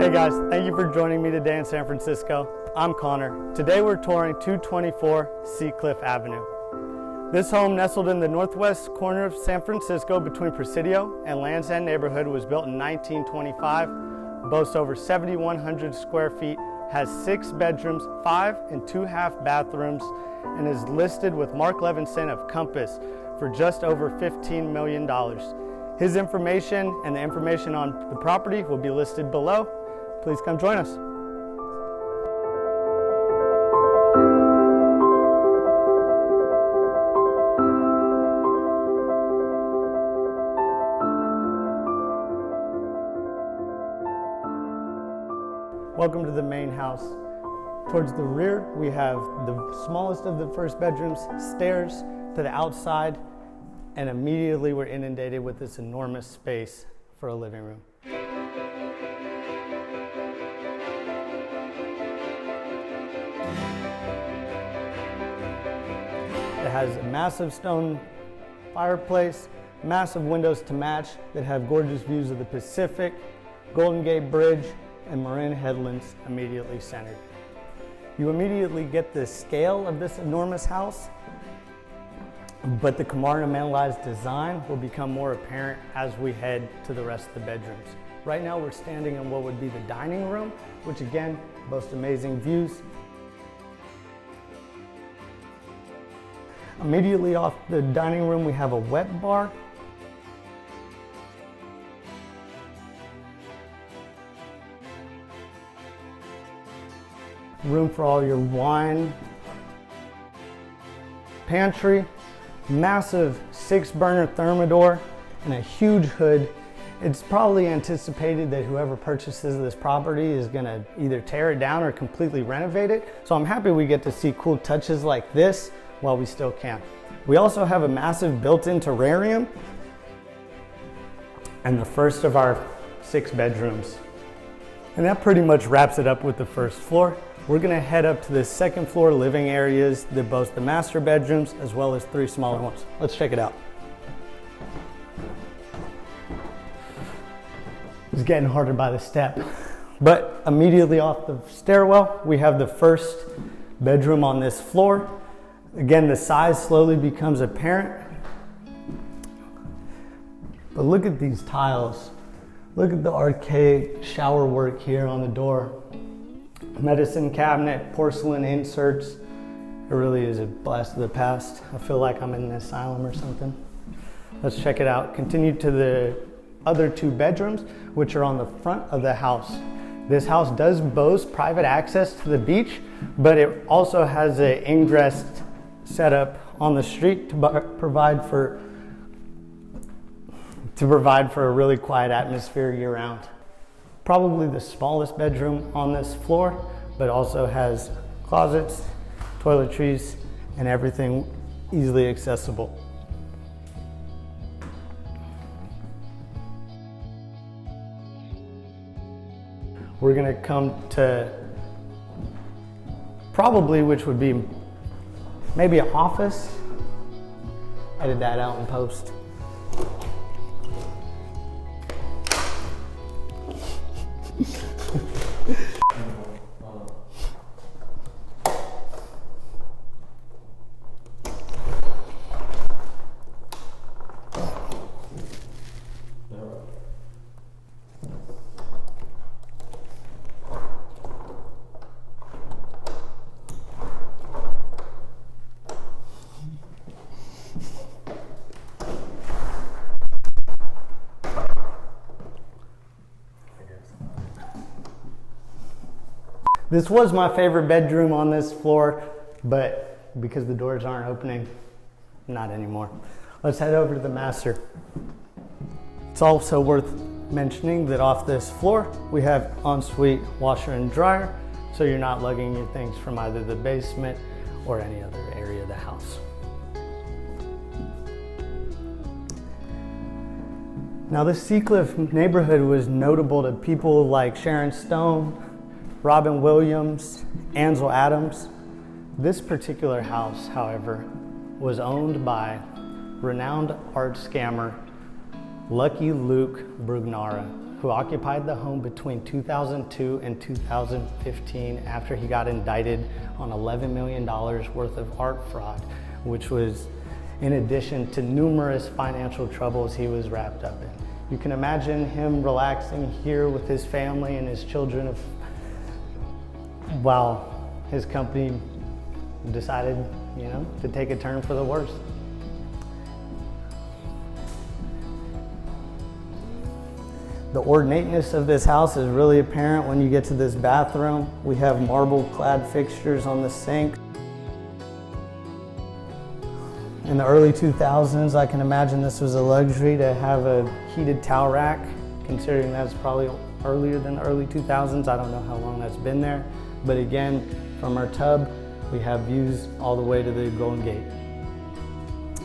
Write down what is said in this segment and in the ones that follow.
Hey guys, thank you for joining me today in San Francisco. I'm Connor. Today we're touring 224 Seacliff Avenue. This home, nestled in the northwest corner of San Francisco between Presidio and Land's End neighborhood, was built in 1925, boasts over 7,100 square feet, has 6 bedrooms, 5 and 2.5 bathrooms, and is listed with Mark Levinson of Compass for just over $15 million. His information and the information on the property will be listed below. Please come join us. Welcome to the main house. Towards the rear, we have the smallest of the first bedrooms, stairs to the outside, and immediately we're inundated with this enormous space for a living room. It has a massive stone fireplace, massive windows to match that have gorgeous views of the Pacific, Golden Gate Bridge, and Marin Headlands immediately centered. You immediately get the scale of this enormous house, but the compartmentalized design will become more apparent as we head to the rest of the bedrooms. Right now we're standing in what would be the dining room, which again boasts amazing views. Immediately off the dining room we have a wet bar. Room for all your wine. Pantry. Massive 6-burner thermidor and a huge hood. It's probably anticipated that whoever purchases this property is gonna either tear it down or completely renovate it. So I'm happy we get to see cool touches like this while we still can. We also have a massive built-in terrarium and the first of our 6 bedrooms. And that pretty much wraps it up with the first floor. We're gonna head up to the second floor living areas that boast the master bedrooms as well as 3 smaller ones. Let's check it out. It's getting harder by the step. But immediately off the stairwell, we have the first bedroom on this floor. Again, the size slowly becomes apparent. But look at these tiles. Look at the archaic shower work here on the door. Medicine cabinet, porcelain inserts. It really is a blast of the past. I feel like I'm in an asylum or something. Let's check it out. Continue to the other 2 bedrooms, which are on the front of the house. This house does boast private access to the beach, but it also has an ingress setup on the street to provide for a really quiet atmosphere year-round. Probably the smallest bedroom on this floor, but also has closets, toiletries, and everything easily accessible. We're gonna come to probably, which would be maybe an office. Edit that out in post. This was my favorite bedroom on this floor, but because the doors aren't opening, not anymore. Let's head over to the master. It's also worth mentioning that off this floor, we have ensuite washer and dryer, so you're not lugging your things from either the basement or any other area of the house. Now, this Seacliff neighborhood was notable to people like Sharon Stone, Robin Williams, Ansel Adams. This particular house, however, was owned by renowned art scammer Lucky Luke Brugnara, who occupied the home between 2002 and 2015 after he got indicted on $11 million worth of art fraud, which was in addition to numerous financial troubles he was wrapped up in. You can imagine him relaxing here with his family and his children while his company decided, to take a turn for the worse. The ornateness of this house is really apparent when you get to this bathroom. We have marble-clad fixtures on the sink. In the early 2000s, I can imagine this was a luxury to have a heated towel rack, considering that's probably earlier than the early 2000s. I don't know how long that's been there. But again, from our tub, we have views all the way to the Golden Gate.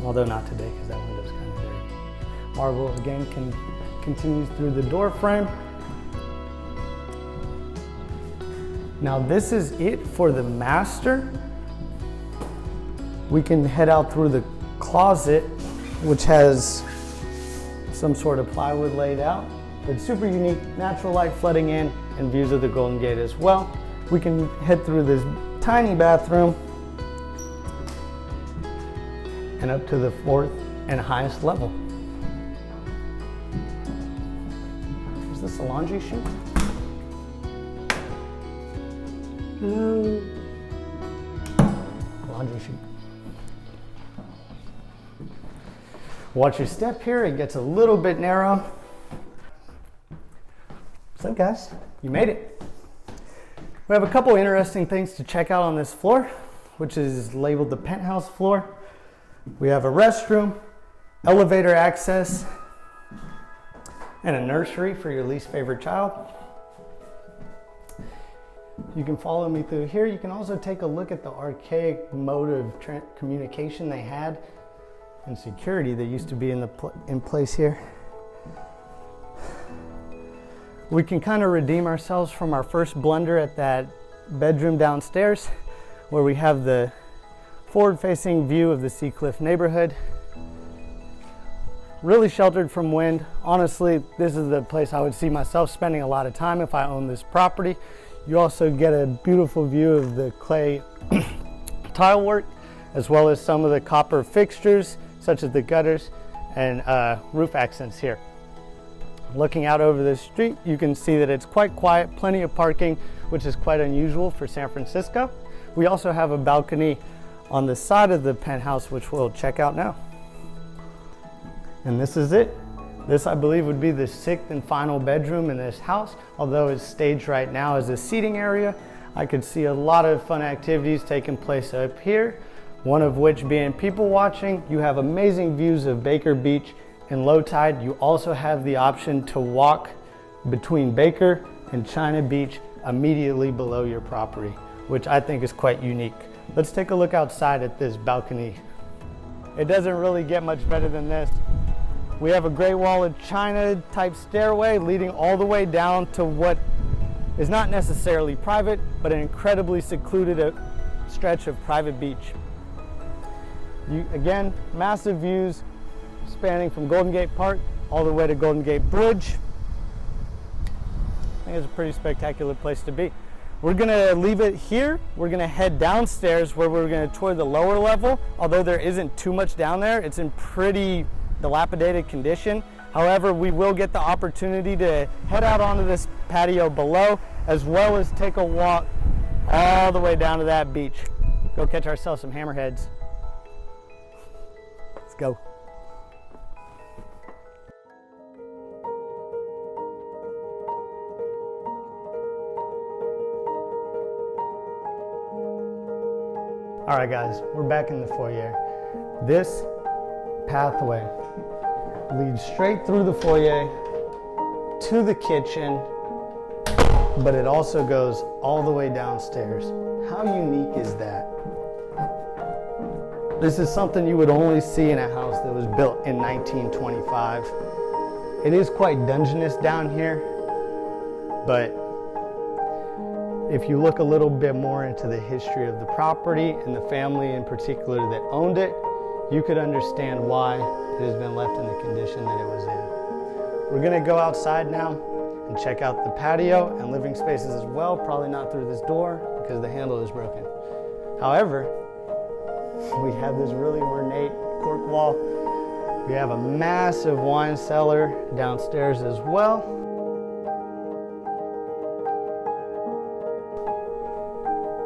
Although not today, because that window's kind of dirty. Marble, again, continues through the door frame. Now this is it for the master. We can head out through the closet, which has some sort of plywood laid out. It's super unique, natural light flooding in and views of the Golden Gate as well. We can head through this tiny bathroom and up to the 4th and highest level. Is this a laundry chute? Hello. Laundry chute. Watch your step here, it gets a little bit narrow. What's up, guys? You made it. We have a couple interesting things to check out on this floor, which is labeled the penthouse floor. We have a restroom, elevator access, and a nursery for your least favorite child. You can follow me through here. You can also take a look at the archaic mode of communication they had and security that used to be in place here. We can kind of redeem ourselves from our first blunder at that bedroom downstairs, where we have the forward-facing view of the Sea Cliff neighborhood. Really sheltered from wind. Honestly, this is the place I would see myself spending a lot of time if I owned this property. You also get a beautiful view of the clay tile work, as well as some of the copper fixtures, such as the gutters and roof accents here. Looking out over the street, you can see that it's quite quiet, plenty of parking, which is quite unusual for San Francisco. We also have a balcony on the side of the penthouse, which we'll check out now. And this is it. This, I believe, would be the 6th and final bedroom in this house. Although it's staged right now as a seating area, I could see a lot of fun activities taking place up here, one of which being people watching. You have amazing views of Baker Beach. In low tide, you also have the option to walk between Baker and China Beach immediately below your property, which I think is quite unique. Let's take a look outside at this balcony. It doesn't really get much better than this. We have a Great Wall of China type stairway leading all the way down to what is not necessarily private, but an incredibly secluded stretch of private beach. Again, massive views spanning from Golden Gate Park all the way to Golden Gate Bridge. I think it's a pretty spectacular place to be. We're gonna leave it here. We're gonna head downstairs where we're gonna tour the lower level. Although there isn't too much down there, it's in pretty dilapidated condition. However, we will get the opportunity to head out onto this patio below, as well as take a walk all the way down to that beach. Go catch ourselves some hammerheads. Let's go. All right, guys, we're back in the foyer. This pathway leads straight through the foyer to the kitchen, but it also goes all the way downstairs. How unique is that? This is something you would only see in a house that was built in 1925. It is quite dungeness down here, but if you look a little bit more into the history of the property and the family in particular that owned it, you could understand why it has been left in the condition that it was in. We're gonna go outside now and check out the patio and living spaces as well. Probably not through this door because the handle is broken. However, we have this really ornate cork wall. We have a massive wine cellar downstairs as well.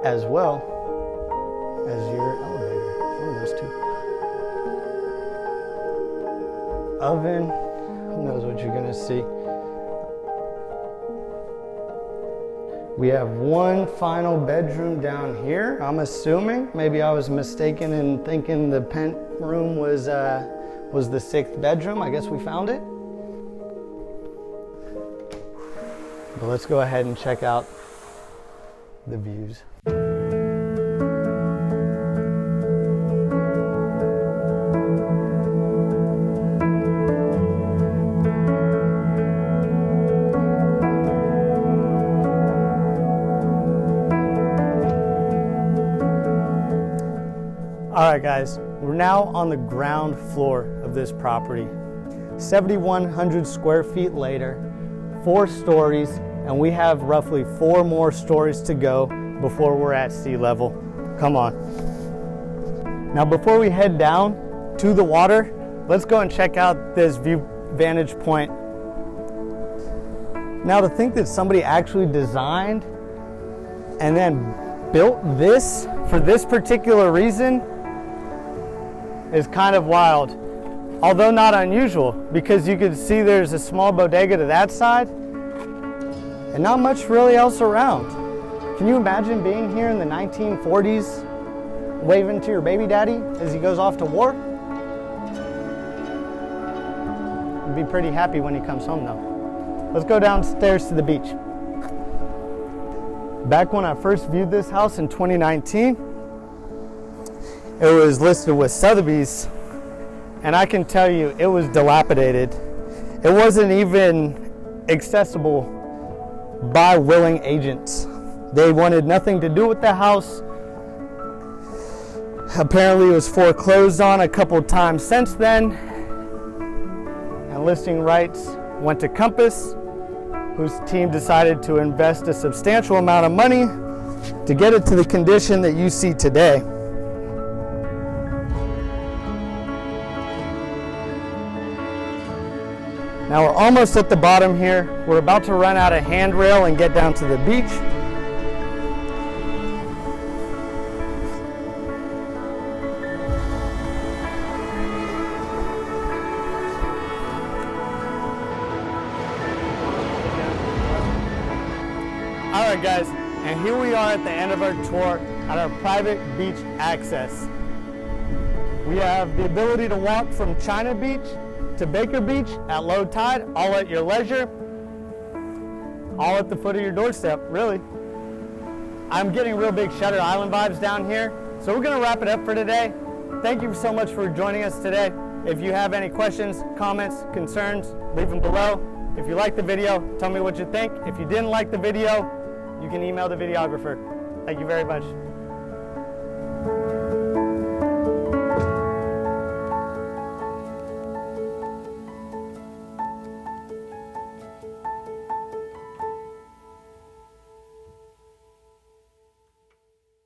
As well as your elevator. One of those two. Oven, who knows what you're gonna see. We have one final bedroom down here, I'm assuming. Maybe I was mistaken in thinking the pent room was the 6th bedroom. I guess we found it. But let's go ahead and check out the views. All right, guys, we're now on the ground floor of this property. 7,100 square feet later, 4 stories, and we have roughly 4 more stories to go before we're at sea level. Come on. Now, before we head down to the water, let's go and check out this vantage point. Now, to think that somebody actually designed and then built this for this particular reason is kind of wild, although not unusual, because you can see there's a small bodega to that side and not much really else around. Can you imagine being here in the 1940s waving to your baby daddy as he goes off to war? I'd be pretty happy when he comes home though. Let's go downstairs to the beach. Back when I first viewed this house in 2019, it was listed with Sotheby's, and I can tell you it was dilapidated. It wasn't even accessible by willing agents. They wanted nothing to do with the house. Apparently it was foreclosed on a couple times since then, and listing rights went to Compass, whose team decided to invest a substantial amount of money to get it to the condition that you see today. Now we're almost at the bottom here. We're about to run out of handrail and get down to the beach. All right, guys, and here we are at the end of our tour at our private beach access. We have the ability to walk from China Beach to Baker Beach at low tide, all at your leisure, all at the foot of your doorstep, really. I'm getting real big Shutter Island vibes down here, so we're gonna wrap it up for today. Thank you so much for joining us today. If you have any questions, comments, concerns, leave them below. If you liked the video, tell me what you think. If you didn't like the video, you can email the videographer. Thank you very much.